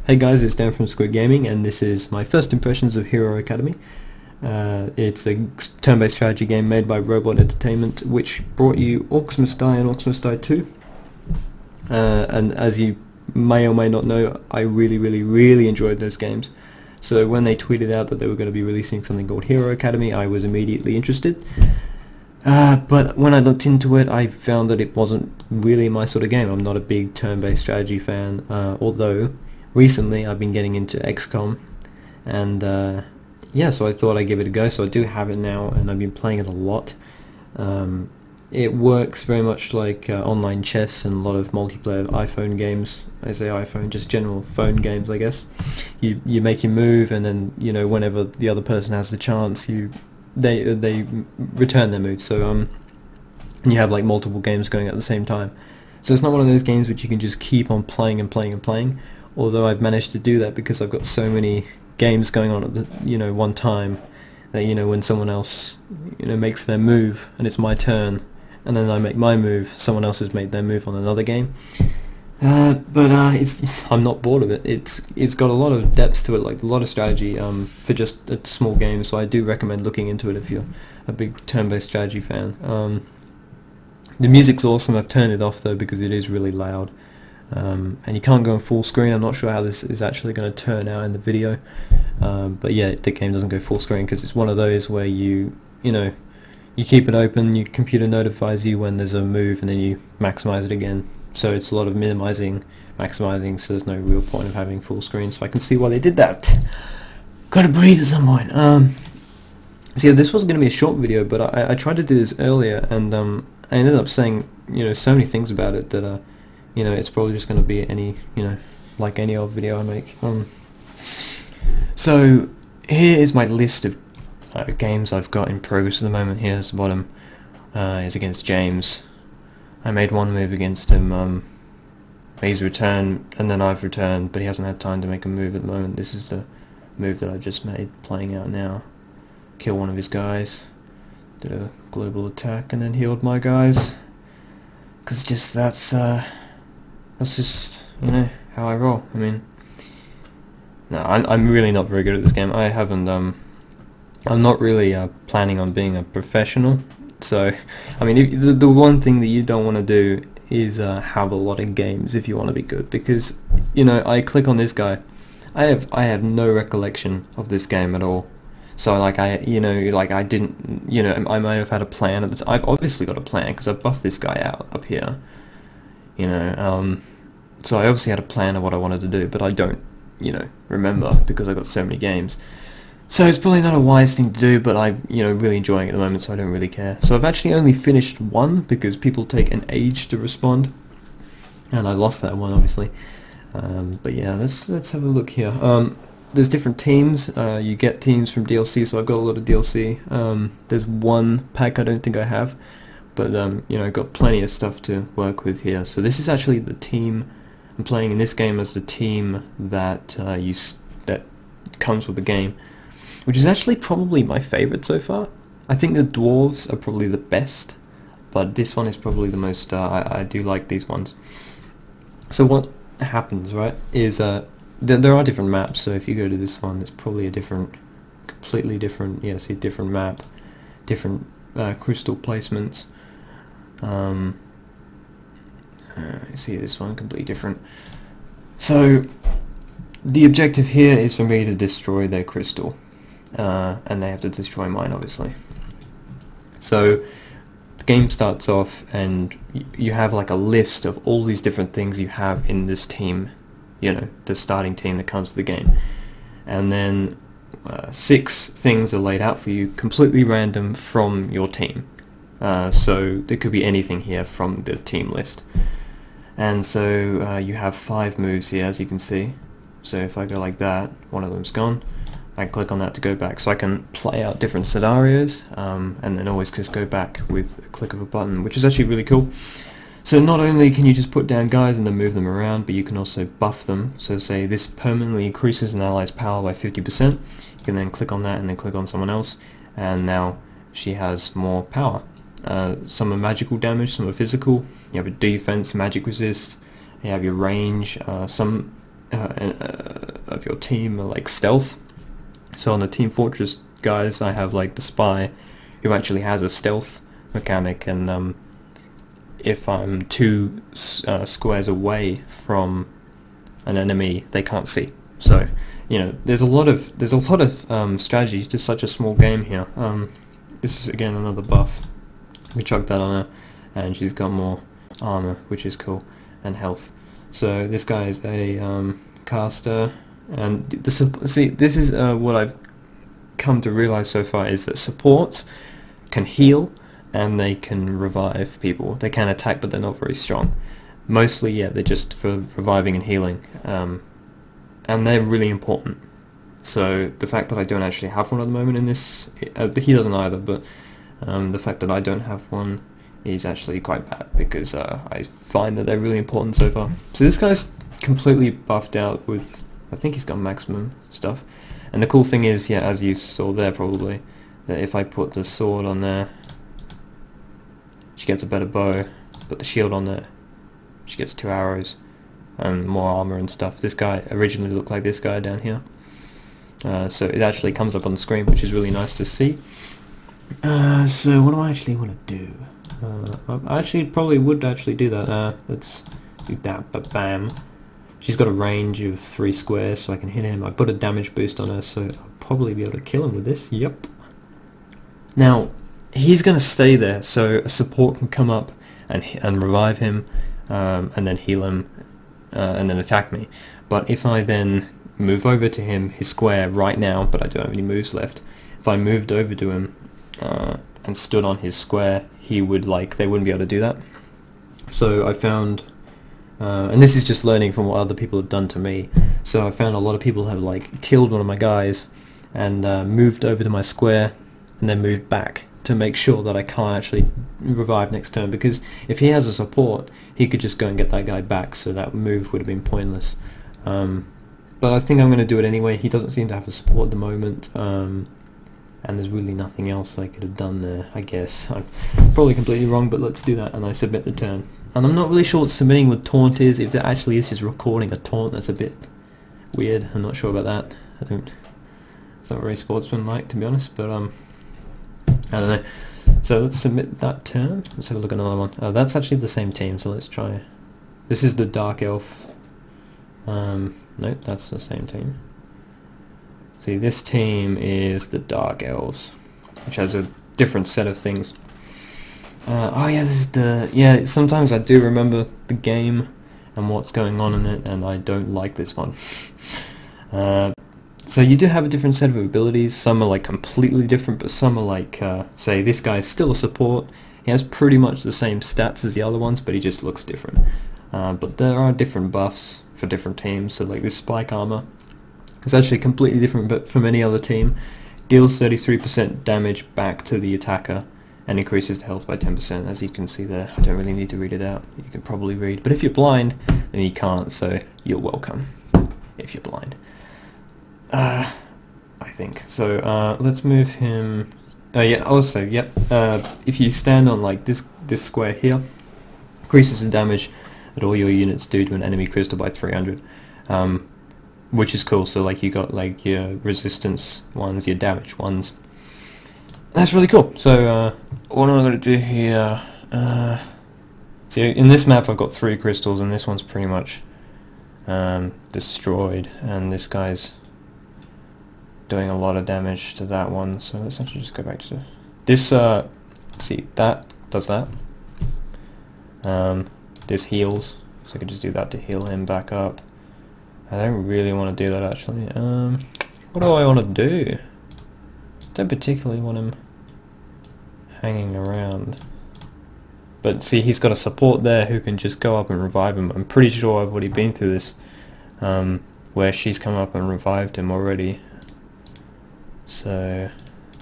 Hey guys, it's Dan from Skwitt Gaming, and this is my first impressions of Hero Academy. It's a turn-based strategy game made by Robot Entertainment, which brought you Orcs Must Die and Orcs Must Die 2. And as you may or may not know, I really enjoyed those games. So when they tweeted out that they were going to be releasing something called Hero Academy, I was immediately interested. But when I looked into it, I found that it wasn't really my sort of game. I'm not a big turn-based strategy fan, although recently I've been getting into XCOM, and yeah, so I thought I'd give it a go. So I do have it now, and I've been playing it a lot. It works very much like online chess and a lot of multiplayer iPhone games. I say iPhone, just general phone games, I guess. You make your move, and then whenever the other person has the chance, they return their move. So and you have like multiple games going at the same time. So it's not one of those games which you can just keep on playing and playing and playing. Although I've managed to do that because I've got so many games going on at the one time that when someone else makes their move and it's my turn, and then I make my move, someone else has made their move on another game. But I'm not bored of it. It's got a lot of depth to it, like a lot of strategy for just a small game. So I do recommend looking into it if you're a big turn-based strategy fan. The music's awesome. I've turned it off though because it is really loud. And you can't go in full screen. I'm not sure how this is actually going to turn out in the video, but yeah, the game doesn't go full screen because it's one of those where you keep it open, your computer notifies you when there's a move, and then you maximize it again. So it's a lot of minimizing, maximizing, so there's no real point of having full screen. So I can see why they did that. Gotta breathe at some point. So yeah, this was going to be a short video, but I tried to do this earlier, and I ended up saying so many things about it that it's probably just going to be any, like any old video I make. So here is my list of games I've got in progress at the moment. Here's the bottom. Is against James. I made one move against him. He's returned, and then I've returned, but he hasn't had time to make a move at the moment. This is the move that I just made, playing out now. Kill one of his guys. Did a global attack, and then healed my guys. Because that's just, how I roll. I mean, no, I'm really not very good at this game. I haven't, I'm not really planning on being a professional. So, I mean, the one thing that you don't want to do is have a lot of games if you want to be good. Because, I click on this guy. I have no recollection of this game at all. So, like, I didn't, I might have had a plan. I've obviously got a plan because I buffed this guy out up here. So I obviously had a plan of what I wanted to do, but I don't, remember because I've got so many games. So it's probably not a wise thing to do, but I'm, really enjoying it at the moment, so I don't really care. So I've actually only finished one because people take an age to respond, and I lost that one, obviously. But yeah, let's have a look here. There's different teams. You get teams from DLC, so I've got a lot of DLC. There's one pack I don't think I have. But I've got plenty of stuff to work with here. So this is actually the team I'm playing in this game as the team that that comes with the game, which is actually probably my favourite so far. I think the dwarves are probably the best, but this one is probably the most. I do like these ones. So what happens, right, is there are different maps. So if you go to this one, it's probably a completely different. Yeah, see, different map, different crystal placements. See this one, completely different. So the objective here is for me to destroy their crystal, and they have to destroy mine, obviously. So the game starts off, and you have like a list of all these different things you have in this team, the starting team that comes with the game, and then 6 things are laid out for you, completely random from your team. So there could be anything here from the team list. And so you have 5 moves here, as you can see. So if I go like that, one of them's gone. I click on that to go back. So I can play out different scenarios, and then always just go back with a click of a button, which is actually really cool. So not only can you just put down guys and then move them around, but you can also buff them. So say this permanently increases an ally's power by 50%. You can then click on that and then click on someone else, and now she has more power. Some are magical damage, some are physical. You have a defense, magic resist, you have your range, some of your team are like stealth. So on the Team Fortress guys, I have like the spy, who actually has a stealth mechanic, and if I'm 2 squares away from an enemy, they can't see. So you know, there's a lot of strategies to such a small game here. This is again another buff. We chucked that on her, and she's got more armor, which is cool, and health. So this guy is a caster, and see, this is what I've come to realize so far, is that supports can heal and they can revive people. They can attack, but they're not very strong. Mostly, yeah, they're just for reviving and healing, and they're really important. So the fact that I don't actually have one at the moment in this, he doesn't either, but the fact that I don't have one is actually quite bad, because I find that they're really important so far. So this guy's completely buffed out with, I think he's got maximum stuff. And the cool thing is, yeah, as you saw there probably, that if I put the sword on there, she gets a better bow. Put the shield on there, she gets 2 arrows and more armor and stuff. This guy originally looked like this guy down here. So it actually comes up on the screen, which is really nice to see. So what do I actually want to do? I actually probably would actually do that. Let's do that, but bam. She's got a range of 3 squares, so I can hit him. I put a damage boost on her, so I'll probably be able to kill him with this. Yep. Now, he's going to stay there, so a support can come up and revive him, and then heal him, and then attack me. But if I then move over to him, his square right now, but I don't have any moves left, if I moved over to him and stood on his square, he would, like, they wouldn't be able to do that. So I found, and this is just learning from what other people have done to me, so I found a lot of people have like killed one of my guys and moved over to my square and then moved back to make sure that I can't actually revive next turn, because if he has a support, he could just go and get that guy back, so that move would have been pointless. But I think I'm going to do it anyway. He doesn't seem to have a support at the moment, and there's really nothing else I could have done there, I guess. I'm probably completely wrong, but let's do that, and I submit the turn. And I'm not really sure what submitting with taunt is. If it actually is just recording a taunt, that's a bit weird. I'm not sure about that. It's not very sportsmanlike, to be honest, but I don't know. So let's submit that turn. Let's have a look at another one. Oh, that's actually the same team, so let's try. This is the Dark Elf. No, that's the same team. See, this team is the Dark Elves, which has a different set of things. Oh yeah, this is the... Yeah, sometimes I do remember the game and what's going on in it, and I don't like this one. So you do have a different set of abilities. Some are like completely different, but some are like, say, this guy is still a support. He has pretty much the same stats as the other ones, but he just looks different. But there are different buffs for different teams. So like this spike armor is actually completely different but from any other team. Deals 33% damage back to the attacker and increases the health by 10%, as you can see there. I don't really need to read it out. You can probably read. But if you're blind, then you can't, so you're welcome if you're blind. I think. So let's move him... yeah, also, yep, if you stand on like this square here, increases the damage that all your units do to an enemy crystal by 300, which is cool. So like you got like your resistance ones, your damage ones. That's really cool. So what am I going to do here? So in this map I've got 3 crystals, and this one's pretty much destroyed, and this guy's doing a lot of damage to that one. So let's actually just go back to this. See, that does that. This heals, so I could just do that to heal him back up. I don't really want to do that actually. What do I want to do? Don't particularly want him hanging around. But see, he's got a support there who can just go up and revive him. I'm pretty sure I've already been through this, where she's come up and revived him already. So,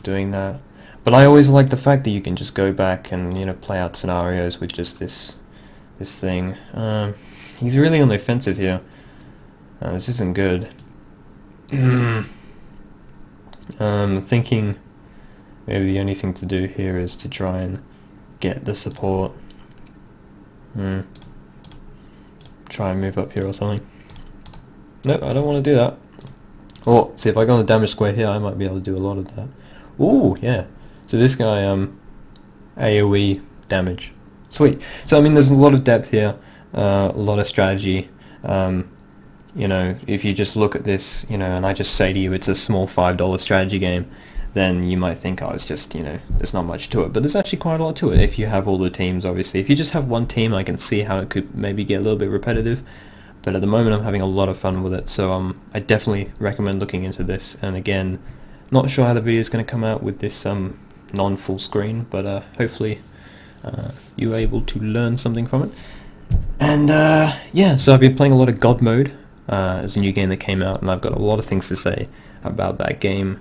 doing that. But I always like the fact that you can just go back and, you know, play out scenarios with just this thing. He's really on the offensive here. This isn't good. Thinking maybe the only thing to do here is to try and get the support. Try and move up here or something. Nope, I don't want to do that. Oh, see, if I go on the damage square here, I might be able to do a lot of that. Ooh, yeah. So this guy, AoE damage. Sweet. So, I mean, there's a lot of depth here, a lot of strategy. You know, if you just look at this, you know, and I just say to you it's a small $5 strategy game, then you might think, oh, it's just, you know, there's not much to it. But there's actually quite a lot to it if you have all the teams, obviously. If you just have one team, I can see how it could maybe get a little bit repetitive. But at the moment, I'm having a lot of fun with it. So I definitely recommend looking into this. And again, not sure how the video is going to come out with this non-full screen, but hopefully you're able to learn something from it. And yeah, so I've been playing a lot of God Mode. It's a new game that came out, and I've got a lot of things to say about that game.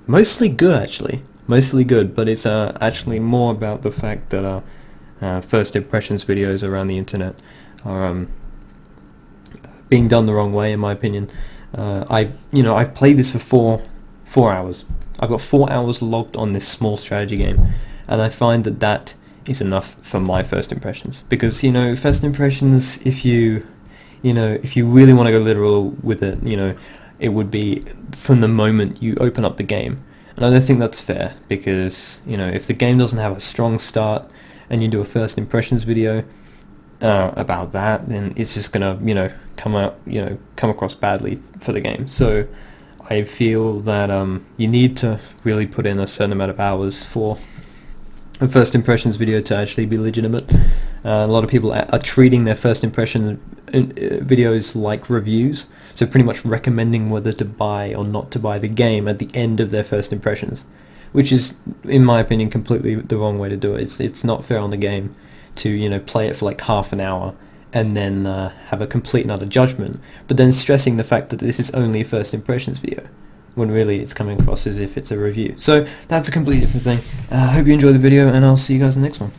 Mostly good, actually. Mostly good, but it's actually more about the fact that first impressions videos around the internet are being done the wrong way, in my opinion. I've played this for four hours. I've got 4 hours logged on this small strategy game, and I find that that is enough for my first impressions. Because, you know, first impressions, if you really want to go literal with it, you know, it would be from the moment you open up the game. And I don't think that's fair, because, you know, if the game doesn't have a strong start and you do a first impressions video about that, then it's just gonna, you know, come across badly for the game. So I feel that you need to really put in a certain amount of hours for a first impressions video to actually be legitimate. A lot of people are treating their first impression videos like reviews, so pretty much recommending whether to buy or not to buy the game at the end of their first impressions, which is, in my opinion, completely the wrong way to do it. It's not fair on the game to, you know, play it for like half an hour and then have a complete and utter judgment, but then stressing the fact that this is only a first impressions video, when really it's coming across as if it's a review. So that's a completely different thing. I hope you enjoyed the video, and I'll see you guys in the next one.